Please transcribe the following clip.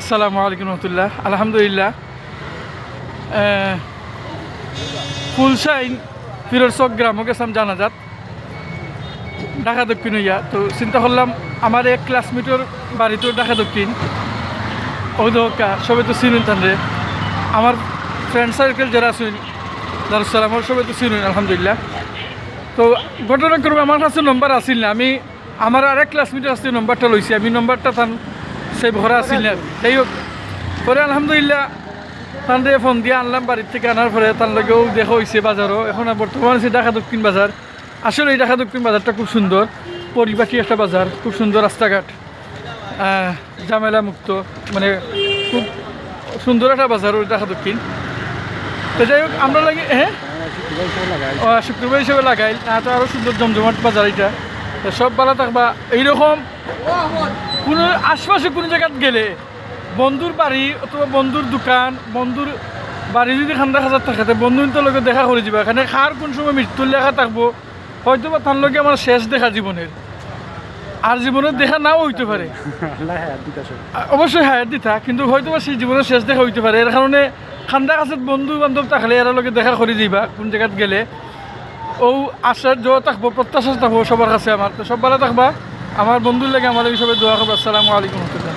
আসসালামু আলাইকুম রহমতুল্লাহ। আলহামদুলিল্লাহ, ফুলশাইন ফিরোর চক গ্রামও গেছিলাম জানাজাত ঢাকা দক্ষিণ হইয়া। তো চিন্তা করলাম আমার এক ক্লাসমেটের বাড়ি তো ঢাকা দক্ষিণ, ওদকা সবাই তো চিনুন তানরে, আমার ফ্রেন্ড সার্কেল যারা আছেন দারুসালামর সবাই তো চিনুন আলহামদুলিল্লাহ। তো ঘটনাক্রমে আমার কাছে নম্বর আসিল না, আমি আমার আরেক ক্লাসমেটের আসছে নম্বরটা লইছি, আমি নম্বরটা তান সেভ করা আসিল না। যাই হোক, পরে আলহামদুলিল্লাহ তানরে ফোন দিয়ে আনলাম বাড়ির থেকে, আনার পরে তার লগেও দেখা হয়েছে বাজারও। এখন বর্তমানে আছে ঢাকা দক্ষিণ বাজার। আসলে এই ঢাকা দক্ষিণ বাজারটা খুব সুন্দর, পরিপাটি একটা বাজার, খুব সুন্দর রাস্তাঘাট, ঝামেলা মুক্ত, মানে খুব সুন্দর একটা বাজার ওই ঢাকা দক্ষিণ। তো যাই হোক, আমরা লাগে শুক্রবার হিসেবে লাগাই না, তো আরও সুন্দর জমজমাট বাজার এটা। তো সব ভালো থাকবা। এইরকম কোনো আশপাশে কোনো জায়গায় গেলে বন্ধুর বাড়ি অথবা বন্ধুর দোকান, বন্ধুর বাড়ি যদি খান্দা খাজার থাকে, বন্ধুদের লগে দেখা করে যাবা। এখানে খার কোন সময় মৃত্যুর লেখা থাকবো, হয়তো বা তার লগে আমার শেষ দেখা জীবনের, আর জীবনের দেখা নাও হইতে পারে, অবশ্যই হায়াত দিতা, কিন্তু হয়তো বা সেই জীবনের শেষ দেখা হইতে পারে। এর কারণে খান্দা কাছত বন্ধু বান্ধব থাকলে এর লগে দেখা করে যাইবা কোন জায়গায় গেলে। ও আশার জোয়া থাকবো, প্রত্যাশা থাকবো সবার কাছে আমার। তো সব ভালো থাকবা, আমার বন্ধুর লাগে আমার সবাই দোয়া করবো। আসসালামু আলাইকুম রহমতুল্লাহ।